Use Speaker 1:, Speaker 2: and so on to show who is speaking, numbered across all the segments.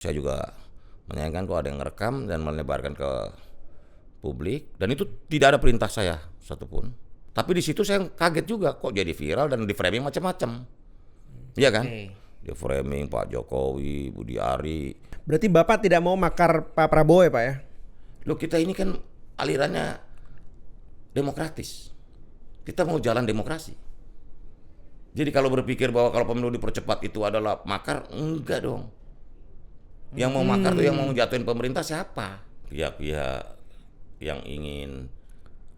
Speaker 1: Saya juga menyayangkan kalau ada yang ngerekam dan melebarkan ke publik, dan itu tidak ada perintah saya satupun. Tapi di situ saya kaget juga kok jadi viral dan di framing macam-macam. Iya kan? Di framing Pak Jokowi, Budi Ari.
Speaker 2: Berarti Bapak tidak mau makar Pak Prabowo ya Pak ya?
Speaker 1: Loh, kita ini kan alirannya demokratis. Kita mau jalan demokrasi. Jadi kalau berpikir bahwa kalau pemilu dipercepat itu adalah makar, enggak dong. Yang mau makar tuh yang mau jatuhin pemerintah siapa? Pihak-pihak yang ingin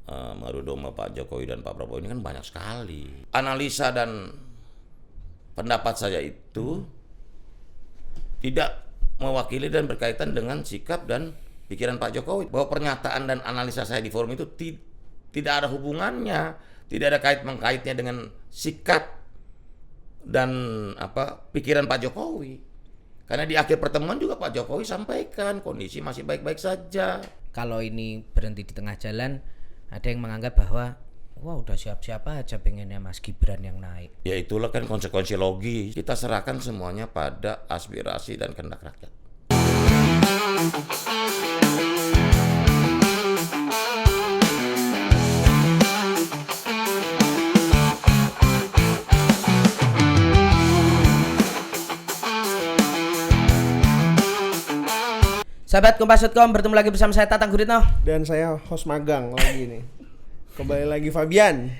Speaker 1: mengadu domba Pak Jokowi dan Pak Prabowo ini kan banyak sekali. Analisa dan pendapat saya itu tidak mewakili dan berkaitan dengan sikap dan pikiran Pak Jokowi. Bahwa pernyataan dan analisa saya di forum itu tidak ada hubungannya, tidak ada kait-mengkaitnya dengan sikap dan pikiran Pak Jokowi. Karena di akhir pertemuan juga Pak Jokowi sampaikan kondisi masih baik-baik saja.
Speaker 3: Kalau ini berhenti di tengah jalan, ada yang menganggap bahwa wah udah siap-siap aja pengennya Mas Gibran yang naik.
Speaker 1: Ya itulah kan konsekuensi logis. Kita serahkan semuanya pada aspirasi dan kehendak rakyat.
Speaker 3: Sahabat Kompas.com, bertemu lagi bersama saya Tatang Guritno.
Speaker 2: Dan saya host magang lagi nih. Kembali lagi Fabian.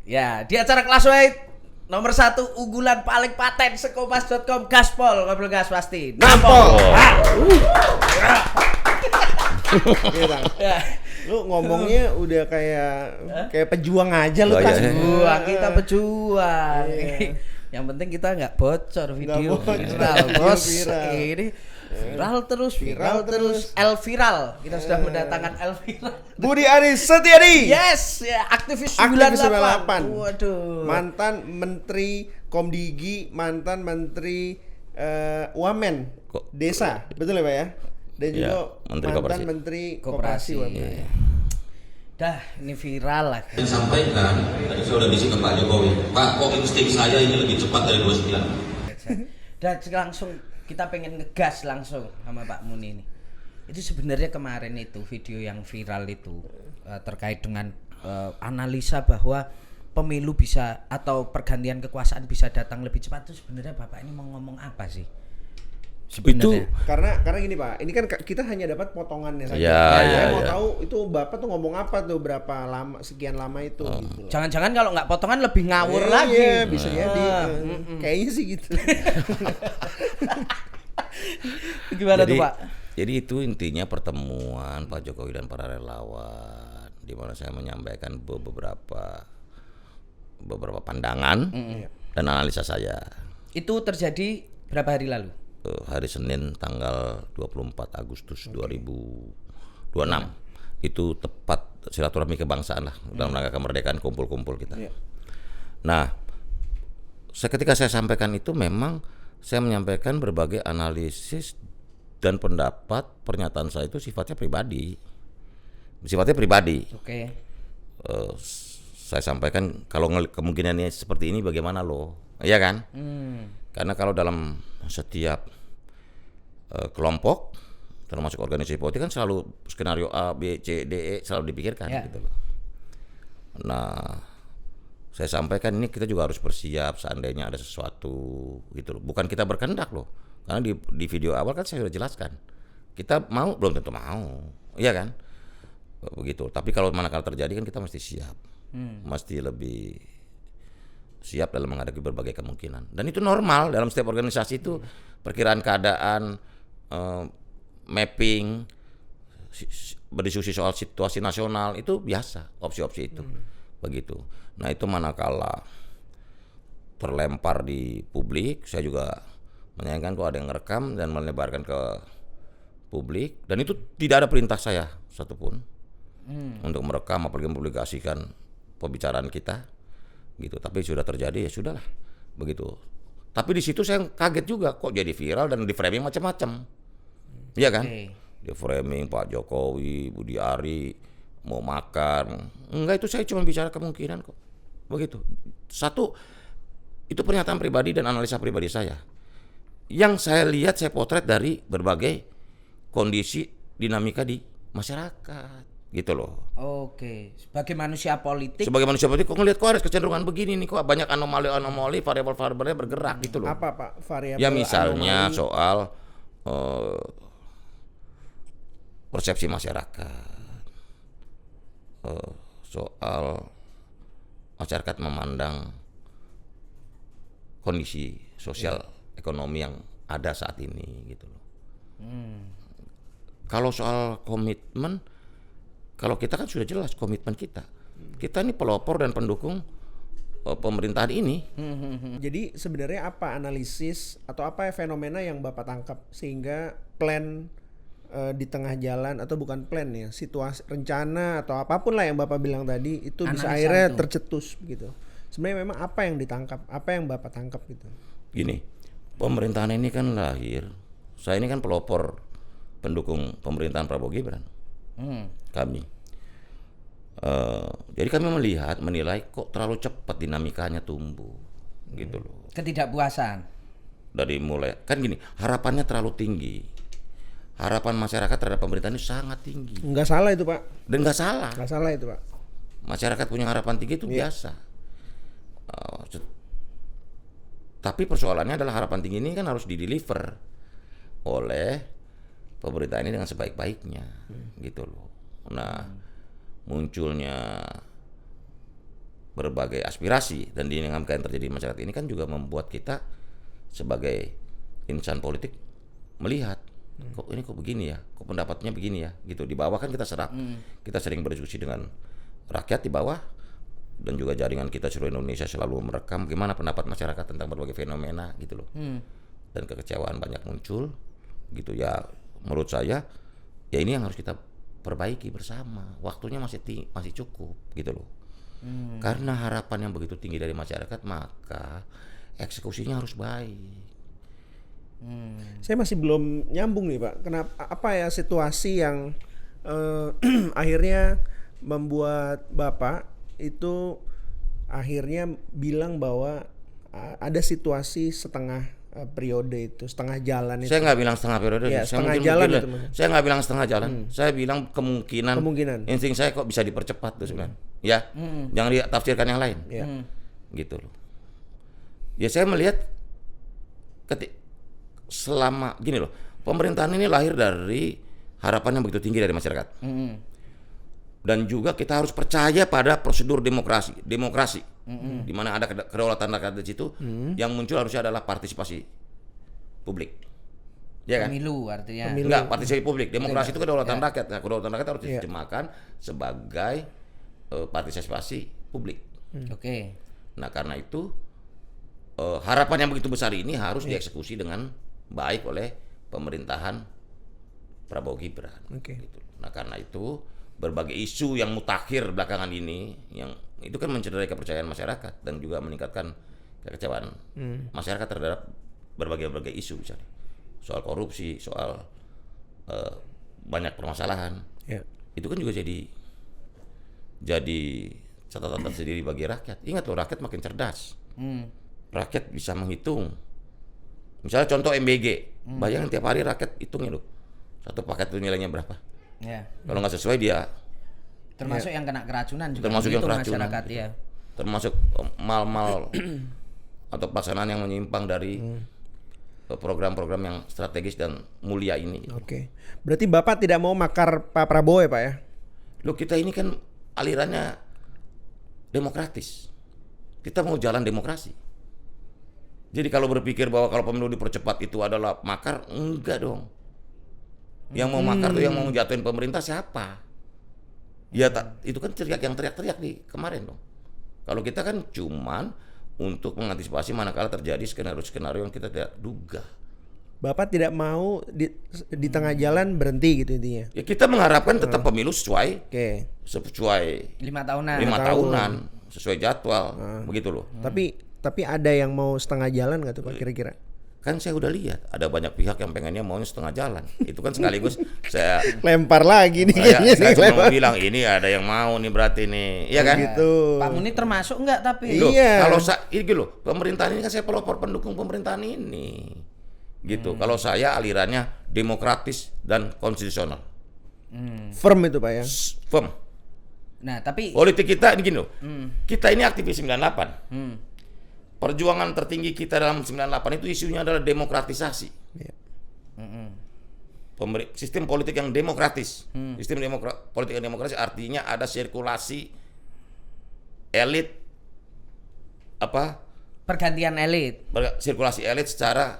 Speaker 3: Ya, di acara Classweight nomor 1 unggulan paling paten sekompas.com, gaspol, ngobrol gas pasti.
Speaker 2: Nampol.
Speaker 3: Ya.
Speaker 2: Lu ngomongnya udah kayak pejuang aja lu
Speaker 1: Oh,
Speaker 2: kan.
Speaker 1: iya.
Speaker 3: Pejuang, kita pejuang.
Speaker 2: Iya.
Speaker 3: Yang penting kita nggak bocor video.
Speaker 2: bocor,
Speaker 3: Viral,
Speaker 2: video
Speaker 3: bos.
Speaker 2: viral.
Speaker 3: Ini viral terus.
Speaker 2: terus.
Speaker 3: El viral. Kita sudah mendatangkan El viral.
Speaker 2: Budi Aris Setiadi.
Speaker 3: Yes, ya, aktivis
Speaker 2: Aktivis
Speaker 3: 98.
Speaker 2: 98.
Speaker 3: Waduh.
Speaker 2: Mantan Menteri Komdigi, mantan Menteri Wamen Desa, betul ya Pak ya? Dan juga
Speaker 1: Menteri
Speaker 2: mantan
Speaker 1: Koperasi.
Speaker 2: Menteri
Speaker 3: Koperasi.
Speaker 2: Koperasi Wamen.
Speaker 3: Dah, ini viral lah.
Speaker 4: Saya sampaikan, tadi saya udah bisik ke Pak Jokowi, Pak, kok insting saya ini lebih cepat dari 29?
Speaker 3: Dan langsung kita pengen ngegas langsung sama Pak Muni ini. Itu sebenarnya kemarin itu video yang viral itu terkait dengan analisa bahwa pemilu bisa atau pergantian kekuasaan bisa datang lebih cepat. Itu sebenarnya Bapak ini mau ngomong apa sih?
Speaker 1: Itu
Speaker 2: Karena gini Pak, ini kan kita hanya dapat potongannya saja.
Speaker 1: Ya,
Speaker 2: Saya
Speaker 1: ya,
Speaker 2: mau
Speaker 1: ya.
Speaker 2: tahu itu Bapak tuh ngomong apa tuh, berapa lama, sekian lama itu gitu loh.
Speaker 3: Jangan-jangan kalau nggak potongan lebih ngawur
Speaker 2: Iya,
Speaker 3: lagi.
Speaker 2: bisa jadi. Kayaknya sih gitu.
Speaker 3: Gimana tuh Pak?
Speaker 1: Jadi itu intinya pertemuan Pak Jokowi dan para relawan, di mana saya menyampaikan beberapa pandangan dan analisa saya.
Speaker 3: Itu terjadi berapa hari lalu?
Speaker 1: Hari Senin tanggal 24 Agustus 2026. Itu tepat silaturahmi kebangsaan lah, dalam rangka kemerdekaan, kumpul-kumpul kita. Nah, ketika saya sampaikan itu memang saya menyampaikan berbagai analisis dan pendapat. Pernyataan saya itu sifatnya pribadi.
Speaker 3: Oke.
Speaker 1: Saya sampaikan kalau kemungkinannya seperti ini bagaimana loh, iya kan? Karena kalau dalam setiap kelompok, termasuk organisasi politik kan selalu skenario A, B, C, D, E selalu dipikirkan gitu loh. Nah, saya sampaikan ini kita juga harus bersiap seandainya ada sesuatu gitu loh. Bukan kita berkehendak loh. Karena di video awal kan saya sudah jelaskan. Kita mau belum tentu mau. Iya kan? Begitu. Tapi kalau manakala terjadi kan kita mesti siap. Mesti lebih siap dalam menghadapi berbagai kemungkinan. Dan itu normal dalam setiap organisasi itu, perkiraan keadaan, mapping, berdiskusi soal situasi nasional itu biasa, opsi-opsi itu. Begitu. Nah, itu manakala terlempar di publik, saya juga menyayangkan kalau ada yang ngerekam dan melebarkan ke publik, dan itu tidak ada perintah saya satupun untuk merekam apalagi mempublikasikan pembicaraan kita gitu. Tapi sudah terjadi, ya sudahlah begitu. Tapi di situ saya kaget juga kok jadi viral dan di framing macam-macam. Iya kan? Di framing Pak Jokowi, Budi Ari mau makar. Enggak, itu saya cuma bicara kemungkinan kok. Begitu. Satu, itu pernyataan pribadi dan analisa pribadi saya. yang saya lihat, saya potret dari berbagai kondisi dinamika di masyarakat gitu loh.
Speaker 3: Oke, sebagai manusia politik.
Speaker 1: Sebagai manusia politik kok ngelihat kok ada kecenderungan begini nih, kok banyak anomali variabel-variabelnya bergerak gitu loh.
Speaker 2: Apa Pak variabel?
Speaker 1: Ya misalnya
Speaker 2: anomali?
Speaker 1: soal persepsi masyarakat, soal masyarakat memandang kondisi sosial ekonomi yang ada saat ini gitu loh. Kalau soal komitmen, kalau kita kan sudah jelas komitmen kita. Kita ini pelopor dan pendukung pemerintahan ini.
Speaker 2: Jadi sebenarnya apa analisis atau apa fenomena yang Bapak tangkap sehingga plan di tengah jalan, atau bukan plan ya, situasi rencana atau apapun lah yang Bapak bilang tadi itu bisa
Speaker 3: Analisa
Speaker 2: akhirnya
Speaker 3: itu.
Speaker 2: tercetus gitu. Sebenarnya memang apa yang ditangkap, apa yang Bapak tangkap gitu.
Speaker 1: Gini, pemerintahan ini kan lahir. Saya ini kan pelopor pendukung pemerintahan Prabowo Gibran. Kami. Jadi kami menilai kok terlalu cepat dinamikanya tumbuh, gitu loh.
Speaker 3: Ketidakpuasan.
Speaker 1: Dari mulai kan gini, harapannya terlalu tinggi. Harapan masyarakat terhadap pemerintahan ini sangat tinggi.
Speaker 2: Nggak salah itu Pak.
Speaker 1: Dan nggak salah.
Speaker 2: Nggak salah itu Pak.
Speaker 1: Masyarakat punya harapan tinggi itu biasa. Tapi persoalannya adalah harapan tinggi ini kan harus dideliver oleh pemerintah ini dengan sebaik-baiknya, gitu loh. Nah, munculnya berbagai aspirasi dan dinamika yang terjadi di masyarakat ini kan juga membuat kita sebagai insan politik melihat kok ini kok begini ya, kok pendapatnya begini ya, gitu. Di bawah kan kita serap, kita sering berdiskusi dengan rakyat di bawah, dan juga jaringan kita seluruh Indonesia selalu merekam gimana pendapat masyarakat tentang berbagai fenomena, gitu loh. Dan kekecewaan banyak muncul, gitu ya. Menurut saya, ya ini yang harus kita perbaiki bersama. Waktunya masih cukup, gitu loh. Karena harapan yang begitu tinggi dari masyarakat, maka eksekusinya harus baik.
Speaker 2: Saya masih belum nyambung nih Pak. Kenapa, apa ya situasi yang akhirnya membuat Bapak itu akhirnya bilang bahwa ada situasi setengah periode itu, setengah jalan itu.
Speaker 1: Saya nggak bilang setengah periode,
Speaker 2: Ya,
Speaker 1: saya
Speaker 2: setengah
Speaker 1: mungkin
Speaker 2: jalan
Speaker 1: mungkin
Speaker 2: itu, Mas.
Speaker 1: saya nggak bilang setengah jalan, saya bilang kemungkinan. Insting saya kok bisa dipercepat tuh sebenarnya, ya, jangan ditafsirkan yang lain,
Speaker 2: Ya.
Speaker 1: gitu loh. Ya saya melihat selama gini loh, pemerintahan ini lahir dari harapan yang begitu tinggi dari masyarakat, dan juga kita harus percaya pada prosedur demokrasi, di mana ada kedaulatan rakyat di situ. Yang muncul harusnya adalah partisipasi publik, ya kan?
Speaker 3: Pemilu artinya.
Speaker 1: Enggak, partisipasi publik. Demokrasi itu kedaulatan rakyat. Nah, kedaulatan rakyat harus diterjemahkan sebagai partisipasi publik.
Speaker 3: Oke.
Speaker 1: Nah, karena itu harapan yang begitu besar ini harus dieksekusi dengan baik oleh pemerintahan Prabowo Gibran. Gitu. Nah, karena itu berbagai isu yang mutakhir belakangan ini, yang itu kan mencederai kepercayaan masyarakat dan juga meningkatkan kekecewaan masyarakat terhadap berbagai isu, misalnya soal korupsi, soal banyak permasalahan. Itu kan juga jadi catatan tersendiri bagi rakyat. Ingat loh, rakyat makin cerdas. Rakyat bisa menghitung. Misalnya contoh MBG, bayangin tiap hari rakyat hitungnya loh, satu paket itu nilainya berapa. Kalau nggak sesuai dia.
Speaker 3: Termasuk yang kena keracunan juga.
Speaker 1: Termasuk yang
Speaker 3: itu
Speaker 1: keracunan.
Speaker 3: masyarakat ya.
Speaker 1: Termasuk mal-mal atau pelaksanaan yang menyimpang dari program-program yang strategis dan mulia ini.
Speaker 2: Oke. Berarti Bapak tidak mau makar Pak Prabowo ya Pak ya?
Speaker 1: Loh, kita ini kan alirannya demokratis. Kita mau jalan demokrasi. Jadi kalau berpikir bahwa kalau pemilu dipercepat itu adalah makar, enggak dong. Yang mau makar tuh yang mau jatuhin pemerintah siapa? Ya itu kan teriak-teriak di kemarin dong. Kalau kita kan cuman untuk mengantisipasi manakala terjadi skenario yang kita tidak duga.
Speaker 2: Bapak tidak mau di tengah jalan berhenti gitu intinya.
Speaker 1: Ya kita mengharapkan tetap pemilu sesuai
Speaker 3: 5 tahunan.
Speaker 1: 5 tahunan sesuai jadwal, begitu loh.
Speaker 2: Tapi ada yang mau setengah jalan nggak tuh Pak kira-kira?
Speaker 1: Kan saya udah lihat ada banyak pihak yang pengennya maunya setengah jalan. Itu kan sekaligus saya
Speaker 2: Lempar lagi nih
Speaker 1: saya cuma mau bilang ini ada yang mau nih berarti nih, iya kan?
Speaker 2: Gitu.
Speaker 3: Pak Muni termasuk enggak tapi?
Speaker 1: Loh,
Speaker 2: Iya.
Speaker 1: kalau ini loh, pemerintahan ini kan saya pelopor pendukung pemerintahan ini. Gitu. Kalau saya alirannya demokratis dan konstitusional.
Speaker 2: Firm itu Pak ya.
Speaker 1: Firm.
Speaker 3: Nah, tapi
Speaker 1: Politik kita ini gini loh. Kita ini aktivis 98. Perjuangan tertinggi kita dalam 98 itu isunya adalah demokratisasi.
Speaker 2: Iya.
Speaker 1: Sistem politik yang demokratis. Sistem politik yang demokratis artinya ada sirkulasi elit
Speaker 3: pergantian elit.
Speaker 1: Sirkulasi elit secara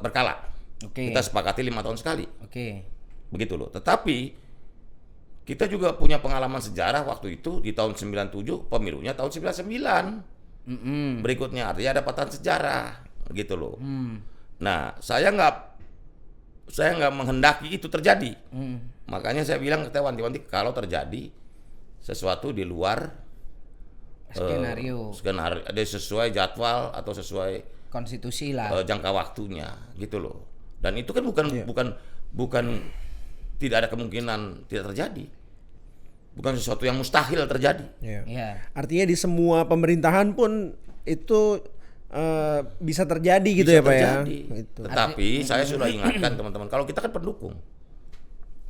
Speaker 1: berkala.
Speaker 3: Oke.
Speaker 1: Kita sepakati 5 tahun sekali.
Speaker 3: Oke.
Speaker 1: Begitu loh. Tetapi kita juga punya pengalaman sejarah waktu itu di tahun 97, pemilunya tahun 99. Berikutnya artinya ada patahan sejarah, gitu loh. Nah, saya nggak menghendaki itu terjadi. Makanya saya bilang ke wanti-wanti kalau terjadi sesuatu di luar
Speaker 3: Skenario
Speaker 1: ada sesuai jadwal atau sesuai
Speaker 3: konstitusi lah.
Speaker 1: jangka waktunya, gitu loh. Dan itu kan bukan tidak ada kemungkinan tidak terjadi. Bukan sesuatu yang mustahil terjadi.
Speaker 2: Iya.
Speaker 3: Iya.
Speaker 2: Artinya di semua pemerintahan pun itu bisa terjadi gitu
Speaker 1: Bisa
Speaker 2: ya Pak
Speaker 1: terjadi.
Speaker 2: ya. Itu.
Speaker 1: Tetapi saya sudah ingatkan teman-teman, kalau kita kan pendukung,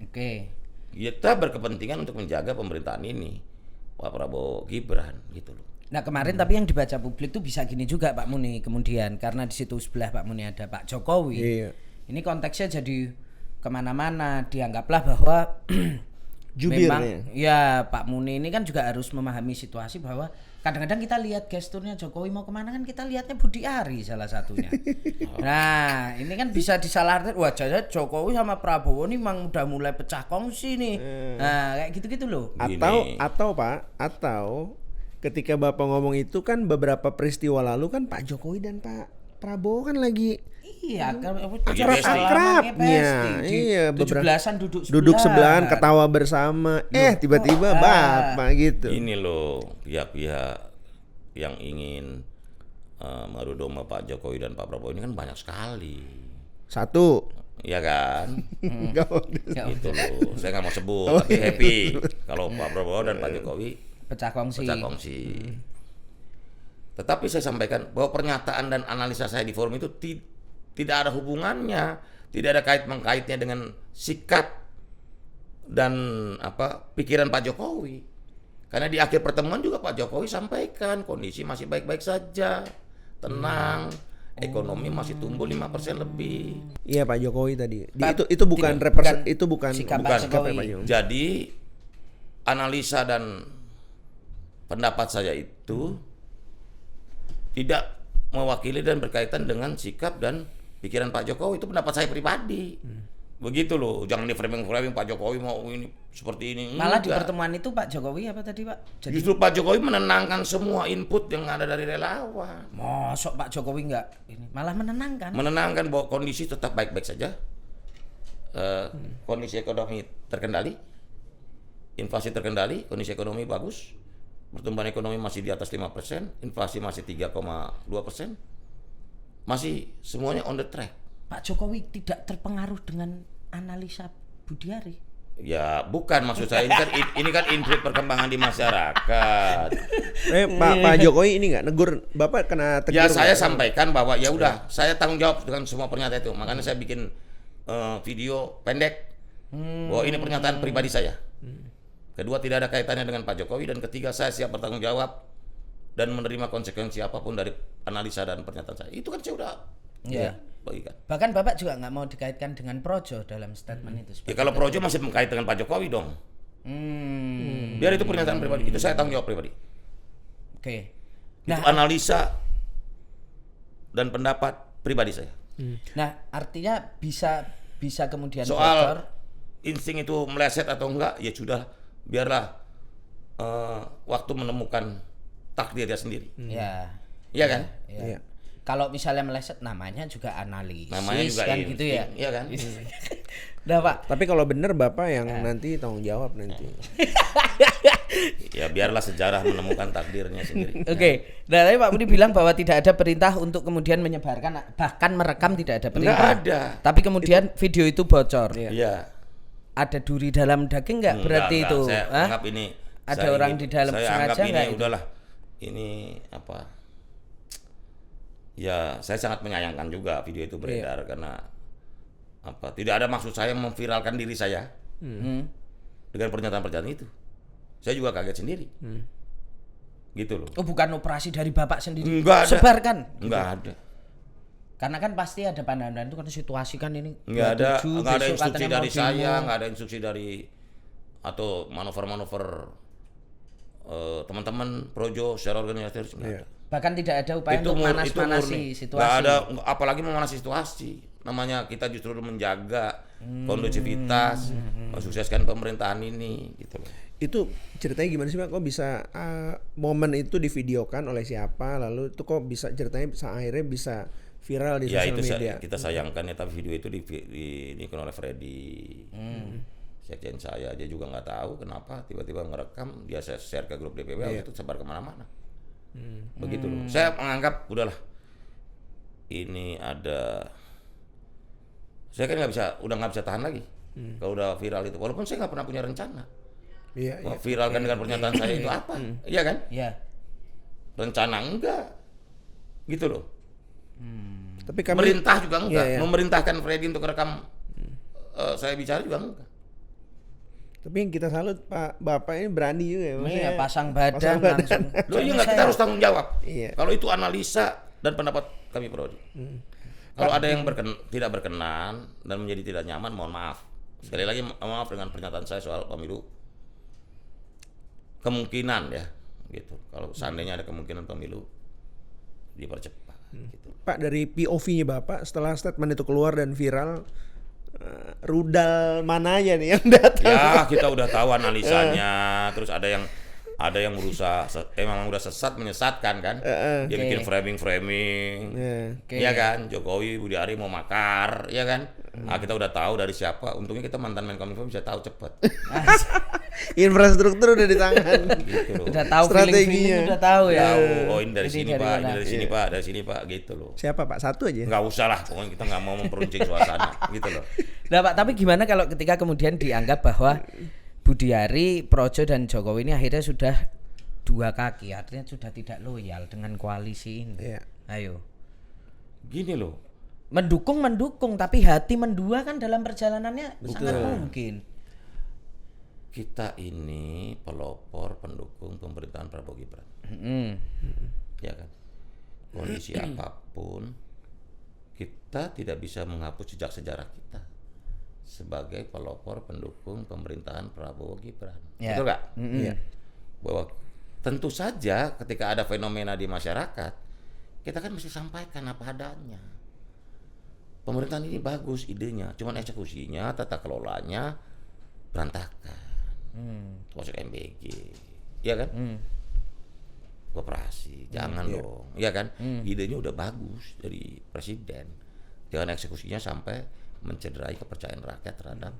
Speaker 3: Oke.
Speaker 1: kita berkepentingan untuk menjaga pemerintahan ini, Pak Prabowo Gibran, gitu loh.
Speaker 3: Nah, kemarin tapi yang dibaca publik tuh bisa gini juga Pak Muni kemudian, karena di situ sebelah Pak Muni ada Pak Jokowi.
Speaker 2: Iya.
Speaker 3: Ini konteksnya jadi kemana-mana, dianggaplah bahwa
Speaker 2: Jubir
Speaker 3: memang ya Pak Muni ini kan juga harus memahami situasi bahwa kadang-kadang kita lihat gesturnya Jokowi mau kemana kan kita lihatnya Budi Ari salah satunya. Nah, ini kan bisa disalaharkan wajahnya Jokowi sama Prabowo ini memang udah mulai pecah kongsi nih. Nah, kayak gitu-gitu loh.
Speaker 2: Atau ketika Bapak ngomong itu kan beberapa peristiwa lalu kan Pak Jokowi dan Pak Prabowo kan lagi
Speaker 3: Iya,
Speaker 2: akrab-akrabnya. Iya,
Speaker 3: 17-an
Speaker 2: duduk sebelahan ketawa bersama. Tiba-tiba Bapak gitu.
Speaker 1: Ini loh pihak-pihak yang ingin mengadu domba Pak Jokowi dan Pak Prabowo ini kan banyak sekali.
Speaker 2: Satu.
Speaker 1: Iya kan?
Speaker 2: Enggak
Speaker 1: Gitu loh. Saya nggak mau sebut, tapi happy kalau Pak Prabowo dan Pak Jokowi
Speaker 3: pecah kongsi.
Speaker 1: Tetapi saya sampaikan bahwa pernyataan dan analisa saya di forum itu tidak ada hubungannya, tidak ada kait-mengkaitnya dengan sikap dan pikiran Pak Jokowi. Karena di akhir pertemuan juga Pak Jokowi sampaikan kondisi masih baik-baik saja, tenang, ekonomi masih tumbuh 5% lebih.
Speaker 2: Iya Pak Jokowi tadi.
Speaker 3: Itu bukan sikap Pak Jokowi.
Speaker 1: Jadi analisa dan pendapat saya itu tidak mewakili dan berkaitan dengan sikap dan pikiran Pak Jokowi. Itu pendapat saya pribadi. Begitu loh, jangan di framing Pak Jokowi mau ini seperti ini.
Speaker 3: Malah di pertemuan itu Pak Jokowi apa tadi Pak?
Speaker 1: Justru Pak Jokowi menenangkan semua input yang ada dari relawan.
Speaker 3: Mosok Pak Jokowi enggak ini malah menenangkan.
Speaker 1: Menenangkan bahwa kondisi tetap baik-baik saja. Kondisi ekonomi terkendali. Inflasi terkendali, kondisi ekonomi bagus. Pertumbuhan ekonomi masih di atas 5%, inflasi masih 3,2%. Masih semuanya on the track.
Speaker 3: Pak Jokowi tidak terpengaruh dengan analisa Budi Ari.
Speaker 1: Ya, bukan maksud saya ini kan input perkembangan di masyarakat.
Speaker 2: Pak Jokowi ini nggak negur Bapak kena tegur.
Speaker 1: Ya, saya sampaikan bahwa ya udah, saya tanggung jawab dengan semua pernyataan itu. Makanya saya bikin video pendek bahwa ini pernyataan pribadi saya. Kedua, tidak ada kaitannya dengan Pak Jokowi, dan ketiga, saya siap bertanggung jawab dan menerima konsekuensi apapun dari analisa dan pernyataan saya. Itu kan saya udah bagikan.
Speaker 3: Bahkan Bapak juga nggak mau dikaitkan dengan Projo dalam statement itu.
Speaker 1: Ya kalau Projo masih mengkait dengan Pak Jokowi dong. Biar itu pernyataan pribadi, itu saya tanggung jawab pribadi.
Speaker 3: Oke.
Speaker 1: Itu analisa dan pendapat pribadi saya.
Speaker 3: Nah, artinya bisa kemudian
Speaker 1: soal insting itu meleset atau enggak, ya sudah. Biarlah waktu menemukan takdirnya sendiri. Iya kan?
Speaker 2: Iya.
Speaker 3: Kalau misalnya meleset namanya juga analisis.
Speaker 1: Namanya juga
Speaker 3: kan gitu ya.
Speaker 1: Iya kan?
Speaker 3: Udah Pak.
Speaker 2: Tapi kalau benar Bapak yang nanti tanggung jawab nanti.
Speaker 1: Ya biarlah sejarah menemukan takdirnya sendiri.
Speaker 3: Oke. Nah, tadi Pak Budi bilang bahwa tidak ada perintah untuk kemudian menyebarkan, bahkan merekam tidak ada perintah.
Speaker 1: Enggak ada.
Speaker 3: Tapi kemudian video itu bocor.
Speaker 1: Iya.
Speaker 3: Ada duri dalam daging nggak berarti itu?
Speaker 1: Saya anggap ini
Speaker 3: ada orang di dalam
Speaker 1: saya
Speaker 3: sengaja
Speaker 1: anggap ini
Speaker 3: nggak?
Speaker 1: udahlah. Ini Ya, saya sangat menyayangkan juga video itu beredar karena apa? Tidak ada maksud saya memviralkan diri saya dengan pernyataan-pernyataan itu. Saya juga kaget sendiri. Gitu loh.
Speaker 3: Oh, bukan operasi dari Bapak sendiri.
Speaker 1: Enggak ada.
Speaker 3: Sebarkan.
Speaker 1: Enggak ada.
Speaker 3: Karena kan pasti ada pandangan itu kan situasi kan ini.
Speaker 1: Enggak ada
Speaker 3: 27,
Speaker 1: enggak ada
Speaker 3: besok
Speaker 1: instruksi
Speaker 3: katanya
Speaker 1: dari
Speaker 3: mau
Speaker 1: saya,
Speaker 3: demo.
Speaker 1: enggak ada instruksi dari atau manuver-manuver teman-teman Projo secara organisasi enggak ada.
Speaker 3: Bahkan tidak ada upaya untuk manas-manasi situasi.
Speaker 1: Enggak ada, apalagi memanasi situasi. Namanya kita justru menjaga kondusivitas, mensukseskan pemerintahan ini gitu loh.
Speaker 2: Itu ceritanya gimana sih Pak? Kok bisa momen itu divideokan oleh siapa? Lalu itu kok bisa ceritanya bisa akhirnya bisa viral di
Speaker 1: Ya
Speaker 2: sosial
Speaker 1: itu
Speaker 2: media?
Speaker 1: kita sayangkan ya, tapi video itu dinikon oleh Freddy. Sekjen saya, dia juga nggak tahu kenapa tiba-tiba ngerekam, dia share ke grup DPW, itu sebar kemana-mana. Begitu loh. Saya menganggap udahlah, ini ada, saya kan udah nggak bisa tahan lagi kalau udah viral itu. Walaupun saya nggak pernah punya rencana.
Speaker 2: Iya, iya.
Speaker 1: Viralkan dengan pernyataan saya itu apa? Iya kan?
Speaker 3: Iya.
Speaker 1: Rencana enggak, gitu loh.
Speaker 2: Tapi kami
Speaker 1: Pemerintah juga enggak,
Speaker 2: Iya, iya.
Speaker 1: memerintahkan Freddy untuk rekam saya bicara juga enggak.
Speaker 2: Tapi yang kita salut Pak Bapak ini berani juga ya. maksudnya
Speaker 3: Iya, pasang badan langsung.
Speaker 1: Loh iya nggak, kita harus tanggung jawab.
Speaker 2: Iya.
Speaker 1: Kalau itu analisa dan pendapat kami Prodi. Kalau ada yang tidak berkenan dan menjadi tidak nyaman, mohon maaf. Sekali lagi maaf dengan pernyataan saya soal pemilu. Kemungkinan ya, gitu. Kalau seandainya ada kemungkinan pemilu dipercepat. Gitu.
Speaker 2: Pak, dari POV-nya Bapak setelah statement itu keluar dan viral, rudal mana aja nih yang datang?
Speaker 1: Ya kita udah tahu analisanya. Terus ada yang berusaha memang udah menyesatkan kan. Dia bikin framing. Iya kan, Jokowi Budi Ari mau makar, ya kan. Nah, kita udah tahu dari siapa. Untungnya kita mantan Menkominfo bisa tahu cepat.
Speaker 2: Infrastruktur udah di tangan.
Speaker 1: Gitu loh.
Speaker 3: Udah tahu
Speaker 2: Strateginya.
Speaker 3: feeling udah tahu ya.
Speaker 1: Tahu, oh ini dari sini Pak,
Speaker 3: mana?
Speaker 1: ini dari sini Pak, dari sini Pak, gitu loh.
Speaker 2: Siapa Pak? Satu aja.
Speaker 1: Nggak usah lah, pokoknya kita nggak mau memperuncing suasana, gitu loh.
Speaker 3: Nah, Pak, tapi gimana kalau ketika kemudian dianggap bahwa Budi Ari, Projo dan Jokowi ini akhirnya sudah dua kaki, artinya sudah tidak loyal dengan koalisi ini.
Speaker 2: Iya.
Speaker 3: Ayo.
Speaker 1: Gini loh.
Speaker 3: Mendukung, tapi hati mendua kan dalam perjalanannya sangat mungkin.
Speaker 1: Kita ini pelopor pendukung pemerintahan Prabowo Gibran. Ya kan. Kondisi apapun kita tidak bisa menghapus jejak sejarah kita sebagai pelopor pendukung pemerintahan Prabowo Gibran.
Speaker 3: Ya.
Speaker 1: Betul nggak? Iya. Bahwa tentu saja ketika ada fenomena di masyarakat, kita kan mesti sampaikan apa adanya. Pemerintahan ini bagus idenya, cuman eksekusinya, tata kelolanya berantakan. Termasuk MBG, ya kan? Koperasi, jangan dong, ya kan? Idenya udah bagus dari presiden, dengan eksekusinya sampai mencederai kepercayaan rakyat terhadap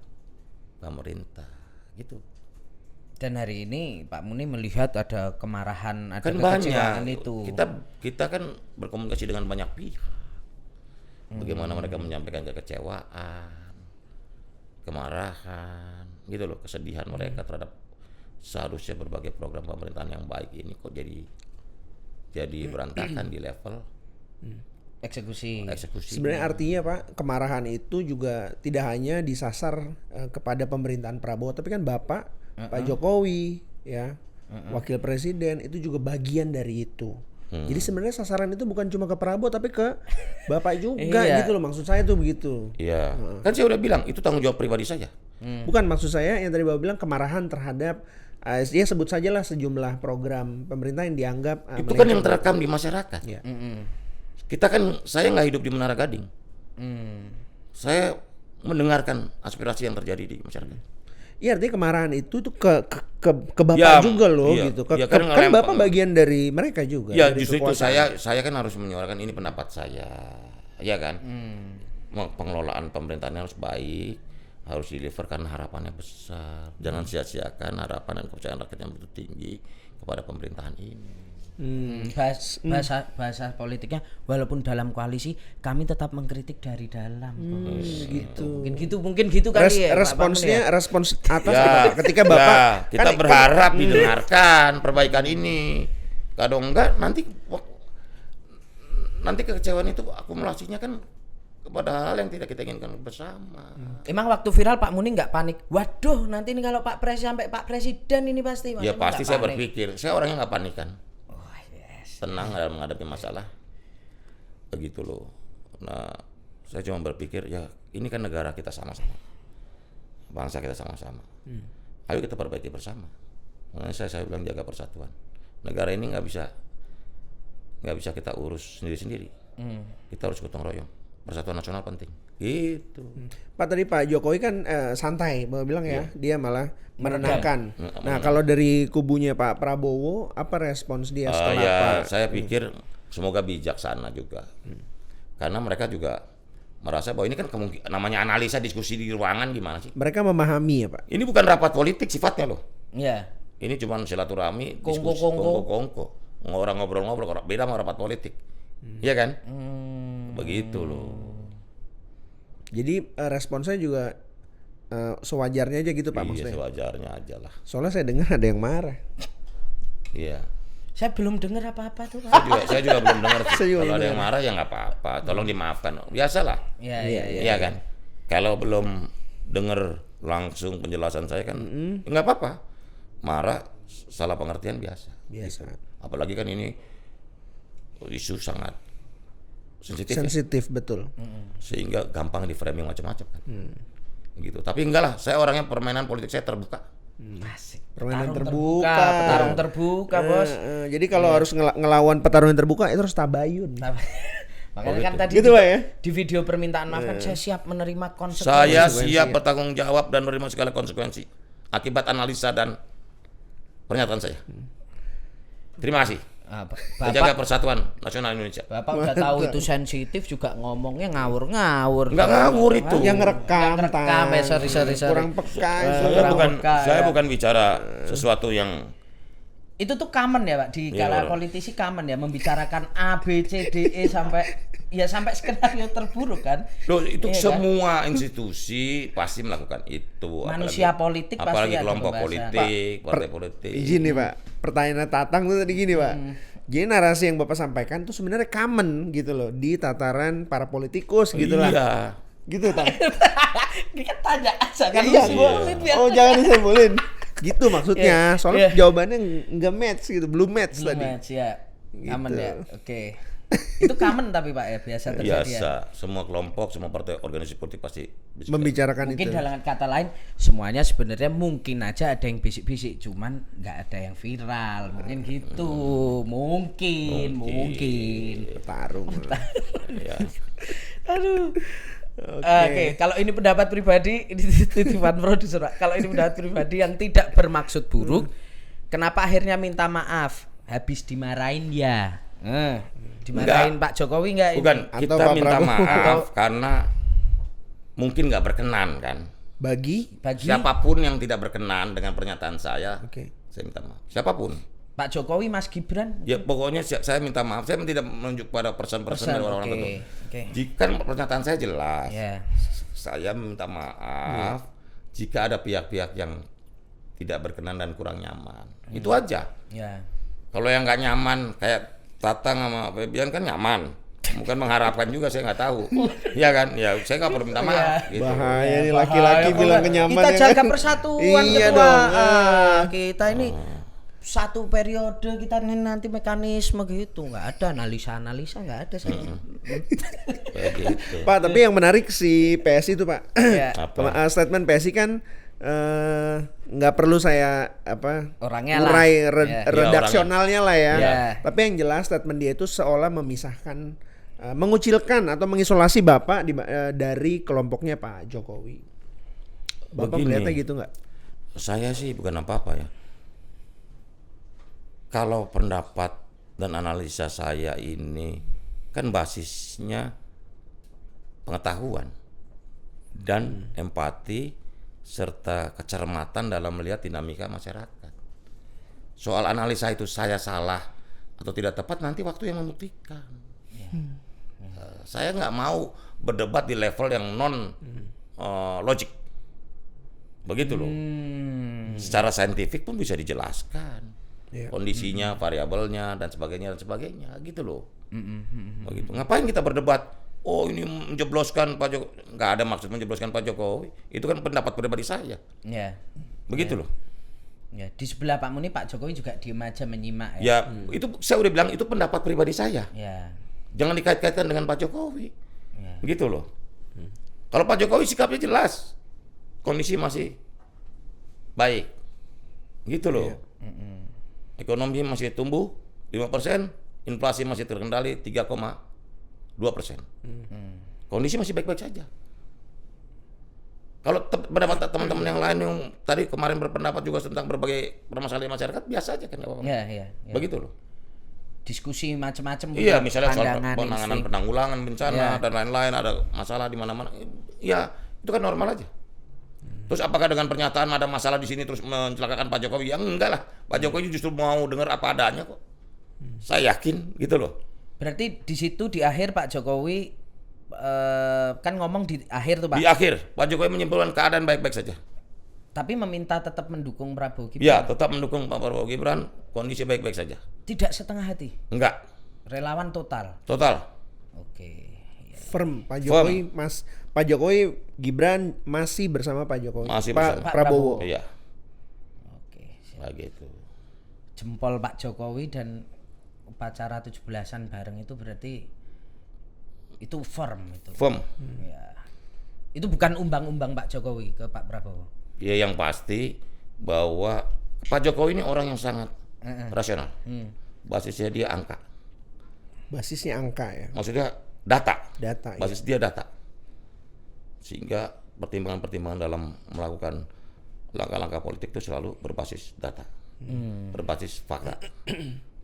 Speaker 1: pemerintah, gitu.
Speaker 3: Dan hari ini Pak Muni melihat ada kemarahan, ada
Speaker 1: Kan
Speaker 3: kekecewaan
Speaker 1: banyak.
Speaker 3: itu.
Speaker 1: Kita kan berkomunikasi dengan banyak pihak. Bagaimana mereka menyampaikan kekecewaan, kemarahan, gitu loh, kesedihan mereka terhadap seharusnya berbagai program pemerintahan yang baik ini kok jadi berantakan di level
Speaker 3: eksekusi.
Speaker 2: Sebenarnya artinya Pak, kemarahan itu juga tidak hanya disasar kepada pemerintahan Prabowo, tapi kan Bapak, Pak Jokowi, ya, Wakil Presiden itu juga bagian dari itu. Jadi sebenarnya sasaran itu bukan cuma ke Prabowo tapi ke Bapak juga gitu loh, maksud saya tuh begitu.
Speaker 1: Iya. Kan saya udah bilang itu tanggung jawab pribadi saya.
Speaker 2: Bukan, maksud saya yang tadi Bapak bilang kemarahan terhadap ya sebut sajalah sejumlah program pemerintah yang dianggap
Speaker 1: Itu kan yang terekam di masyarakat.
Speaker 2: Ya.
Speaker 1: Kita kan, saya nggak hidup di Menara Gading. Saya mendengarkan aspirasi yang terjadi di masyarakat.
Speaker 2: Iya, artinya kemarahan itu tuh ke Bapak
Speaker 1: Ya,
Speaker 2: juga loh
Speaker 1: iya.
Speaker 2: gitu.
Speaker 1: Ya,
Speaker 2: kan
Speaker 1: kan
Speaker 2: Bapak bagian dari mereka juga.
Speaker 1: Ya
Speaker 2: dari
Speaker 1: justru itu
Speaker 2: kekuasaan.
Speaker 1: saya kan harus menyuarakan ini pendapat saya, ya kan. Pengelolaan pemerintahannya harus baik, harus deliver karena harapannya besar. Jangan sia-siakan harapan dan kepercayaan rakyat yang begitu tinggi kepada pemerintahan ini.
Speaker 3: Bahasa politiknya, walaupun dalam koalisi kami tetap mengkritik dari dalam.
Speaker 2: Gitu.
Speaker 3: Mungkin gitu kali ya.
Speaker 2: Responsnya, respons atas
Speaker 1: Ya,
Speaker 2: ketika Bapak
Speaker 1: ya, kita berharap didengarkan perbaikan ini. Kalau enggak nanti nanti kekecewaan itu akumulasinya kan kepada hal yang tidak kita inginkan bersama.
Speaker 3: Emang waktu viral Pak Muni nggak panik? Waduh, nanti ini kalau Pak sampai Pak Presiden ini pasti.
Speaker 1: Ya
Speaker 3: Mas,
Speaker 1: pasti
Speaker 3: nggak
Speaker 1: saya
Speaker 3: panik?
Speaker 1: berpikir, saya orangnya nggak panikan,
Speaker 3: Oh, yes.
Speaker 1: tenang dalam menghadapi masalah, begitu loh. Nah, saya cuma berpikir ya ini kan negara kita sama-sama, bangsa kita sama-sama. Ayo kita perbaiki bersama. Makanya saya bilang jaga persatuan. Negara ini nggak bisa kita urus sendiri-sendiri. Kita harus gotong royong. Persatuan nasional penting. Gitu.
Speaker 2: Pak, tadi Pak Jokowi kan santai, Bapak bilang ya, dia malah menenangkan. Nah, kalau dari kubunya Pak Prabowo, apa respons dia setelah
Speaker 1: Ya,
Speaker 2: Pak?
Speaker 1: saya pikir semoga bijaksana juga. Karena mereka juga merasa bahwa ini kan namanya analisa diskusi di ruangan gimana sih?
Speaker 2: Mereka memahami ya Pak.
Speaker 1: Ini bukan rapat politik sifatnya loh.
Speaker 3: Iya.
Speaker 1: Ini cuma silaturahmi,
Speaker 3: Kongko.
Speaker 1: diskusi, kongko. Orang ngobrol-ngobrol, beda sama rapat politik. Iya kan? Begitu loh.
Speaker 2: Jadi responsnya juga sewajarnya aja gitu Pak
Speaker 1: Iya,
Speaker 2: maksudnya.
Speaker 1: sewajarnya aja lah.
Speaker 2: Soalnya saya dengar ada yang marah.
Speaker 1: Iya.
Speaker 3: Saya belum dengar apa-apa tuh, Pak.
Speaker 1: Saya juga belum dengar sih.
Speaker 2: Saya juga
Speaker 1: Kalau
Speaker 2: belum
Speaker 1: ada yang marah ya nggak apa-apa. Tolong dimaafkan. Biasalah.
Speaker 3: Iya.
Speaker 1: Iya kan? Kalau belum dengar langsung penjelasan saya kan nggak apa-apa. Marah salah pengertian biasa.
Speaker 2: Biasa.
Speaker 1: Apalagi kan ini isu sangat sensitif.
Speaker 2: Sensitif betul.
Speaker 1: Sehingga gampang di framing macam-macam kan. Gitu. Tapi enggak lah, saya orangnya permainan politik saya terbuka.
Speaker 3: Asik.
Speaker 2: Permainan
Speaker 3: Petarung
Speaker 2: terbuka.
Speaker 3: Petarung terbuka, Bos.
Speaker 2: Jadi kalau harus ngelawan pertarungan terbuka itu harus tabayun.
Speaker 3: Makanya kan tadi
Speaker 2: Gitu, Pak ya?
Speaker 3: di video permintaan maaf kan saya siap menerima konsekuensi.
Speaker 1: Saya siap bertanggung jawab dan menerima segala konsekuensi akibat analisa dan pernyataan saya. Terima kasih. Menjaga persatuan nasional Indonesia.
Speaker 3: Bapak udah tahu itu sensitif juga ngomongnya ngawur-ngawur.
Speaker 1: Enggak ngawur itu.
Speaker 2: Yang ngerekam,
Speaker 3: sorry.
Speaker 2: kurang peka.
Speaker 1: Saya bukan bicara sesuatu yang
Speaker 3: Itu tuh common ya, Pak, di
Speaker 1: Iya,
Speaker 3: kala
Speaker 1: Pak.
Speaker 3: politisi common ya membicarakan A, B, C, D, E sampai skenario terburuk kan.
Speaker 1: loh, itu
Speaker 3: Iya kan?
Speaker 1: semua institusi pasti melakukan itu.
Speaker 3: Manusia politik pasti
Speaker 1: apalagi
Speaker 3: ada
Speaker 1: kelompok
Speaker 3: pembahasan.
Speaker 1: politik, partai politik.
Speaker 2: Izin nih Pak, pertanyaan Tatang tuh tadi gini Pak. Jadi narasi yang Bapak sampaikan tuh sebenarnya common gitu loh di tataran para politikus gitu lah.
Speaker 1: Iya.
Speaker 2: Gitu Tang.
Speaker 3: Dia kan tanya aja kan.
Speaker 2: Iya,
Speaker 3: Boleh, biar-
Speaker 2: oh jangan disimbolin. Gitu maksudnya. Soalnya
Speaker 3: Iya.
Speaker 2: jawabannya nggak match gitu, belum match
Speaker 3: Belum
Speaker 2: tadi.
Speaker 3: match, ya. Common
Speaker 2: Gitu.
Speaker 3: ya. Oke. Itu common tapi Pak ya, biasa terjadi ya.
Speaker 1: Biasa, semua kelompok, semua partai organisasi politik pasti bisa.
Speaker 2: Membicarakan
Speaker 3: Mungkin
Speaker 2: itu.
Speaker 3: dalam kata lain semuanya sebenarnya mungkin aja ada yang bisik-bisik cuman nggak ada yang viral mungkin gitu mungkin
Speaker 2: Tarung.
Speaker 1: Ya.
Speaker 3: aduh Oke, kalau ini pendapat pribadi, ini titipan produser Pak. Kalau ini pendapat pribadi yang tidak bermaksud buruk, kenapa akhirnya minta maaf? Habis dimarahin ya. Dimarahin Pak Jokowi enggak?
Speaker 1: Bukan,
Speaker 2: Atau
Speaker 1: kita
Speaker 2: Pak
Speaker 1: minta
Speaker 2: Prabowo.
Speaker 1: maaf karena mungkin nggak berkenan kan.
Speaker 2: Bagi
Speaker 3: Bagi
Speaker 1: Siapapun yang tidak berkenan dengan pernyataan saya, saya minta maaf. Siapapun.
Speaker 3: Pak Jokowi, Mas Gibran.
Speaker 1: Ya pokoknya saya minta maaf. Saya tidak menunjuk pada person-person dari orang-orang tertentu.
Speaker 3: Oke.
Speaker 1: Jika pernyataan saya jelas,
Speaker 3: Ya.
Speaker 1: saya minta maaf jika ada pihak-pihak yang tidak berkenan dan kurang nyaman. Itu aja.
Speaker 3: Ya.
Speaker 1: Kalau yang nggak nyaman kayak Tatang sama Febian kan nyaman. Bukan mengharapkan juga, saya nggak tahu. Iya kan? Ya saya nggak perlu minta maaf. Gitu.
Speaker 2: bahaya nih
Speaker 3: Bahaya,
Speaker 2: laki-laki
Speaker 3: Pak.
Speaker 2: bilang kenyaman
Speaker 3: Kita
Speaker 2: ya
Speaker 3: jaga
Speaker 2: kan?
Speaker 3: persatuan
Speaker 2: Iya
Speaker 3: Ketua.
Speaker 2: dong.
Speaker 3: Kita ini satu periode kita ini nanti mekanisme gitu nggak ada analisa nggak ada saya.
Speaker 1: Kayak gitu.
Speaker 2: Pak, tapi yang menarik si PSI itu Pak.
Speaker 3: Ya.
Speaker 1: Apa?
Speaker 2: Statement PSI kan nggak perlu saya
Speaker 3: Orangnya lah.
Speaker 2: urai
Speaker 3: Ya.
Speaker 2: redaksionalnya lah ya.
Speaker 3: Ya.
Speaker 2: Tapi yang jelas statement dia itu seolah memisahkan, mengucilkan atau mengisolasi Bapak dari kelompoknya Pak Jokowi. Bapak
Speaker 1: Begini.
Speaker 2: melihatnya gitu nggak?
Speaker 1: Saya sih bukan apa-apa ya. Kalau pendapat dan analisa saya ini kan basisnya pengetahuan dan empati serta kecermatan dalam melihat dinamika masyarakat. Soal analisa itu saya salah atau tidak tepat nanti waktu yang membuktikan. Saya nggak mau berdebat di level yang non logik. Begitu loh. Secara saintifik pun bisa dijelaskan.
Speaker 2: Iya.
Speaker 1: Kondisinya, variabelnya dan sebagainya gitu loh. Begitu. Ngapain kita berdebat? Oh ini menjebloskan Pak Jokowi. Nggak ada maksud menjebloskan Pak Jokowi. Itu kan pendapat pribadi saya.
Speaker 3: Ya.
Speaker 1: Begitu loh.
Speaker 3: Ya, di sebelah Pak Muni Pak Jokowi juga diem aja menyimak
Speaker 1: Ya, itu saya udah bilang itu pendapat pribadi saya.
Speaker 3: Ya.
Speaker 1: Jangan dikait-kaitkan dengan Pak Jokowi.
Speaker 3: Ya.
Speaker 1: Gitu loh. Kalau Pak Jokowi sikapnya jelas. Kondisi masih baik. Gitu loh. Ekonomi masih tumbuh 5%, inflasi masih terkendali 3,2%. Kondisi masih baik-baik saja. Kalau pendapat teman-teman yang lain yang tadi kemarin berpendapat juga tentang berbagai permasalahan masyarakat, biasa aja kan nggak apa-apa.
Speaker 3: Ya.
Speaker 1: Begitu loh.
Speaker 3: Diskusi macam-macam.
Speaker 1: Iya, misalnya soal
Speaker 3: pandangan,
Speaker 1: penanganan
Speaker 3: insting.
Speaker 1: penanggulangan bencana
Speaker 3: Ya.
Speaker 1: dan lain-lain, ada masalah di mana-mana. Ya, itu kan normal aja. Terus apakah dengan pernyataan ada masalah di sini terus mencelakakan Pak Jokowi? Ya enggak lah. Pak Jokowi justru mau dengar apa adanya kok. Saya yakin gitu loh.
Speaker 3: Berarti di situ di akhir Pak Jokowi kan ngomong di akhir tuh Pak.
Speaker 1: Di akhir Pak Jokowi menyimpulkan keadaan baik-baik saja.
Speaker 3: Tapi meminta tetap mendukung Prabowo Gibran.
Speaker 1: Ya, tetap mendukung Pak Prabowo Gibran, kondisi baik-baik saja.
Speaker 3: Tidak setengah hati.
Speaker 1: Enggak,
Speaker 3: Relawan total.
Speaker 1: total.
Speaker 3: Oke. Ya.
Speaker 2: Firm Pak Jokowi Pak Jokowi Gibran masih bersama Pak Jokowi.
Speaker 1: Masih
Speaker 2: Pak
Speaker 1: bersama.
Speaker 2: Prabowo.
Speaker 1: Iya,
Speaker 3: Oke. Siap.
Speaker 1: begitu.
Speaker 3: Jempol Pak Jokowi dan upacara 17-an bareng itu berarti itu firm itu.
Speaker 1: Firm.
Speaker 3: Ya. Itu bukan umbang-umbang Pak Jokowi ke Pak Prabowo.
Speaker 1: Ya yang pasti bahwa Pak Jokowi ini orang yang sangat rasional. Basisnya dia angka.
Speaker 2: Basisnya angka ya.
Speaker 1: Maksudnya data.
Speaker 2: Data. Ya.
Speaker 1: Basis dia data. Sehingga pertimbangan-pertimbangan dalam melakukan langkah-langkah politik itu selalu berbasis data. Berbasis fakta.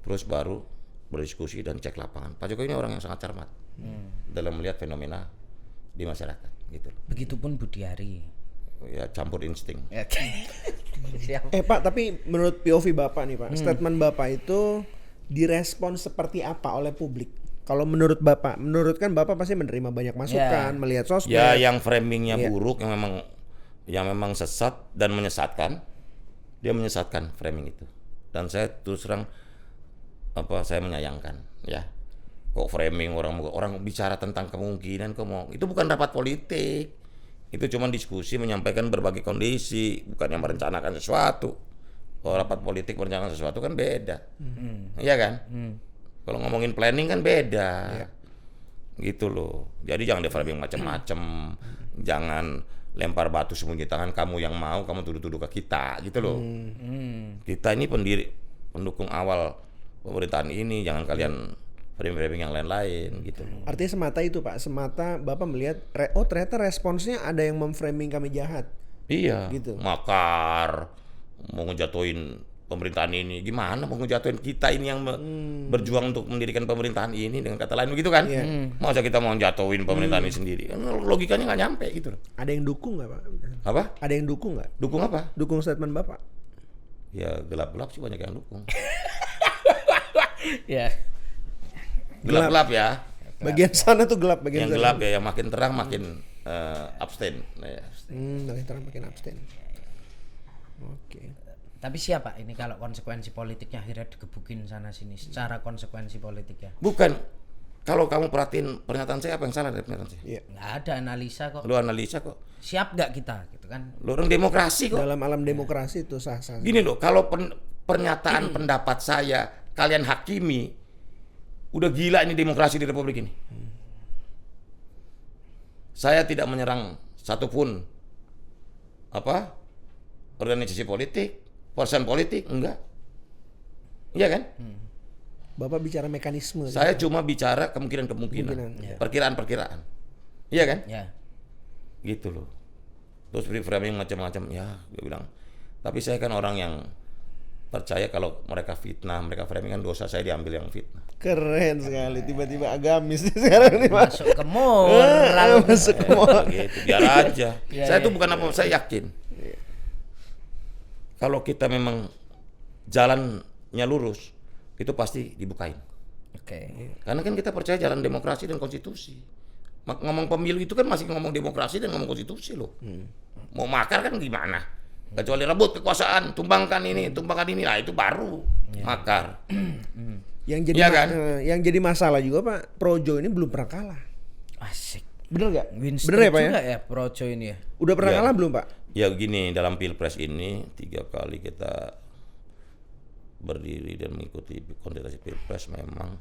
Speaker 1: Terus baru berdiskusi dan cek lapangan. Pak Jokowi ini orang yang sangat cermat dalam melihat fenomena di masyarakat gitu.
Speaker 3: Begitupun Budiari.
Speaker 1: Ya campur insting.
Speaker 3: Siap.
Speaker 2: Pak, tapi menurut POV Bapak nih Pak, statement Bapak itu direspon seperti apa oleh publik? Kalau menurut Bapak, kan Bapak pasti menerima banyak masukan, melihat sosmed.
Speaker 1: Ya yang framingnya buruk, yang memang sesat dan menyesatkan, dia menyesatkan framing itu. Dan saya terus terang saya menyayangkan ya. Kok framing orang bicara tentang kemungkinan itu bukan rapat politik. Itu cuma diskusi menyampaikan berbagai kondisi, bukan yang merencanakan sesuatu. Kalau rapat politik merencanakan sesuatu kan beda. Iya kan? Kalau ngomongin planning kan beda. Gitu loh. Jadi jangan di-framing macam-macam. Jangan lempar batu sembunyi tangan, kamu yang mau, kamu tuduh-tuduh ke kita gitu loh. Kita ini pendukung awal pemerintahan ini, jangan kalian framing yang lain-lain gitu.
Speaker 2: Artinya semata itu Pak, semata Bapak melihat ternyata responsnya ada yang memframing kami jahat.
Speaker 1: Iya.
Speaker 2: Gitu.
Speaker 1: Makar mau ngejatuhin pemerintahan ini. Gimana mau ngejatuhin kita ini yang berjuang untuk mendirikan pemerintahan ini, dengan kata lain begitu kan? Masa kita mau jatuhin pemerintahan ini sendiri? Logikanya nggak nyampe gitu loh.
Speaker 2: Ada yang dukung nggak Pak?
Speaker 1: Apa?
Speaker 2: Ada yang dukung nggak?
Speaker 1: Dukung apa?
Speaker 2: Dukung statement Bapak?
Speaker 1: Ya gelap-gelap sih banyak yang dukung.
Speaker 3: Ya.
Speaker 1: Gelap-gelap ya.
Speaker 2: Bagian sana tuh gelap, bagian
Speaker 1: Yang
Speaker 2: sana.
Speaker 1: gelap ya, yang makin terang makin abstain. Nah, ya.
Speaker 2: Makin terang makin abstain. Oke.
Speaker 3: Tapi siapa ini kalau konsekuensi politiknya akhirnya digebukin sana sini secara konsekuensi politiknya?
Speaker 1: Bukan. Kalau kamu perhatiin pernyataan saya, apa yang salah dari pernyataan saya?
Speaker 2: Iya.
Speaker 3: Nggak ada analisa kok.
Speaker 1: Lu analisa kok.
Speaker 3: Siap nggak kita gitu kan?
Speaker 1: Lu orang demokrasi kok.
Speaker 2: Dalam alam demokrasi itu sah-sah.
Speaker 1: Gini loh, kalau pernyataan pendapat saya kalian hakimi, udah gila ini demokrasi di Republik ini. Saya tidak menyerang satupun organisasi politik, person politik, enggak. Iya kan?
Speaker 2: Bapak bicara mekanisme.
Speaker 1: Saya cuma bicara kemungkinan-kemungkinan, perkiraan-perkiraan. Iya kan?
Speaker 3: Ya.
Speaker 1: Gitu loh. Terus framing macam-macam, ya dia bilang. Tapi saya kan orang yang percaya kalau mereka fitnah, mereka framing kan dosa saya diambil yang fitnah.
Speaker 2: Keren sekali, tiba-tiba agamis sekarang ini Pak.
Speaker 3: Masuk ke moral.
Speaker 2: Masuk ke moral.
Speaker 1: Gitu, biar aja. Saya tuh bukan apa, saya yakin. Kalau kita memang jalannya lurus, itu pasti dibukain.
Speaker 3: Oke.
Speaker 1: Karena kan kita percaya jalan demokrasi dan konstitusi. Ngomong pemilu itu kan masih ngomong demokrasi dan ngomong konstitusi loh. Mau makar kan gimana? Kecuali rebut kekuasaan, tumbangkan ini, nah itu baru makar.
Speaker 2: Yang jadi
Speaker 1: Iya kan?
Speaker 2: yang jadi masalah juga Pak, Projo ini belum pernah kalah.
Speaker 3: Asik.
Speaker 2: Bener nggak?
Speaker 3: Win
Speaker 2: Bener ya
Speaker 3: streak
Speaker 2: Pak ya?
Speaker 3: juga ya Projo ini ya.
Speaker 2: Udah pernah
Speaker 1: Iya.
Speaker 2: kalah belum Pak?
Speaker 1: Ya gini, dalam Pilpres ini 3 kali kita berdiri dan mengikuti kontestasi Pilpres, memang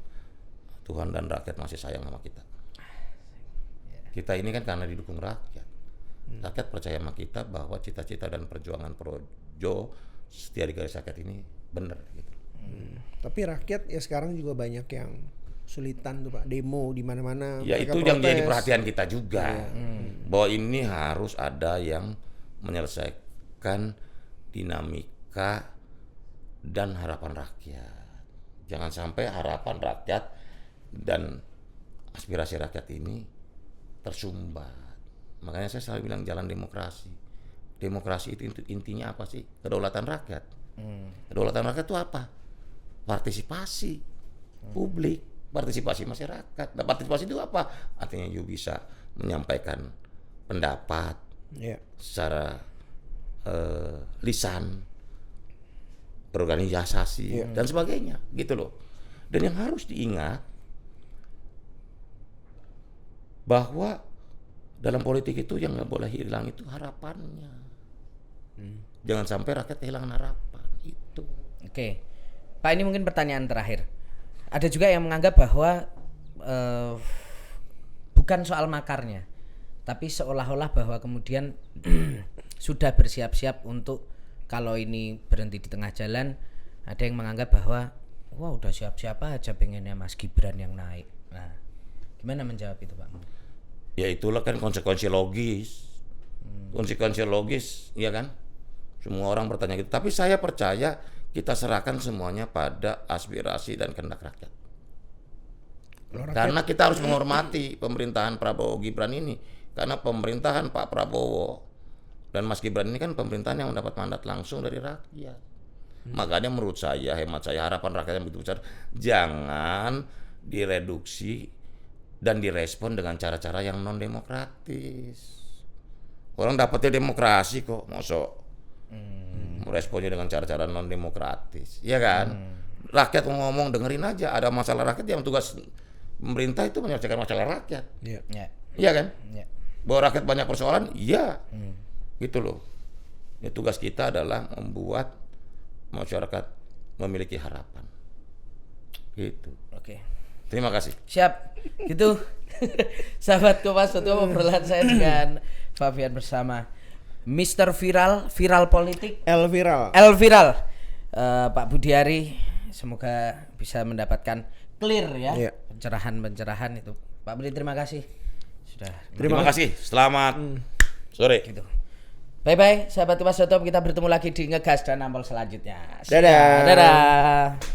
Speaker 1: Tuhan dan rakyat masih sayang sama kita. Kita ini kan karena didukung rakyat. Rakyat percaya sama kita bahwa cita-cita dan perjuangan Projo setia di garis rakyat ini benar gitu.
Speaker 2: Tapi rakyat ya sekarang juga banyak yang sulitan tuh Pak, demo di mana-mana.
Speaker 1: Ya
Speaker 2: mereka
Speaker 1: itu yang jadi
Speaker 2: protes.
Speaker 1: perhatian kita juga. Bahwa ini harus ada yang menyelesaikan dinamika dan harapan rakyat. Jangan sampai harapan rakyat dan aspirasi rakyat ini tersumbat. Makanya saya selalu bilang jalan demokrasi. Demokrasi itu intinya apa sih? Kedaulatan rakyat. Kedaulatan rakyat itu apa? Partisipasi publik, partisipasi masyarakat. Nah, partisipasi itu apa? Artinya you bisa menyampaikan pendapat
Speaker 2: Iya.
Speaker 1: secara lisan, berorganisasi dan sebagainya, gitu loh. Dan yang harus diingat bahwa dalam politik itu yang nggak boleh hilang itu harapannya. Jangan sampai rakyat kehilangan harapan itu.
Speaker 3: Oke. Pak, ini mungkin pertanyaan terakhir. Ada juga yang menganggap bahwa bukan soal makarnya, tapi seolah-olah bahwa kemudian sudah bersiap-siap untuk kalau ini berhenti di tengah jalan. Ada yang menganggap bahwa wah udah siap-siap aja pengennya Mas Gibran yang naik. Nah, gimana menjawab itu Pak?
Speaker 1: Ya itulah kan konsekuensi logis. Konsekuensi logis, ya kan? Semua orang bertanya gitu. Tapi saya percaya kita serahkan semuanya pada aspirasi dan kehendak rakyat. Karena kita harus menghormati pemerintahan Prabowo Gibran ini. Karena pemerintahan Pak Prabowo dan Mas Gibran ini kan pemerintahan yang mendapat mandat langsung dari rakyat. Makanya menurut saya, hemat saya, harapan rakyat yang begitu besar jangan direduksi dan direspon dengan cara-cara yang non demokratis. Orang dapatnya demokrasi kok, mosok meresponnya dengan cara-cara non demokratis, ya kan? Rakyat ngomong dengerin aja. Ada masalah rakyat yang tugas pemerintah itu menyelesaikan masalah rakyat,
Speaker 2: Iya.
Speaker 3: Ya.
Speaker 1: iya kan?
Speaker 3: Ya.
Speaker 1: Bahwa rakyat banyak persoalan, iya, gitu loh. Ya, tugas kita adalah membuat masyarakat memiliki harapan, gitu.
Speaker 3: Oke.
Speaker 1: Terima kasih.
Speaker 3: Siap. Gitu. Sahabat Kompas, itu obrolan saya dengan Fabian bersama Mr. Viral Politik,
Speaker 2: El Viral.
Speaker 3: Pak Budiari. Semoga bisa mendapatkan clear ya,
Speaker 2: Iya.
Speaker 3: pencerahan itu. Pak Budi, terima kasih sudah.
Speaker 1: Terima kasih. Selamat sore.
Speaker 3: Gitu. Bye bye sahabat Kompas. Kita bertemu lagi di Ngegas dan Ampol selanjutnya.
Speaker 2: Dadah.
Speaker 3: Dadah.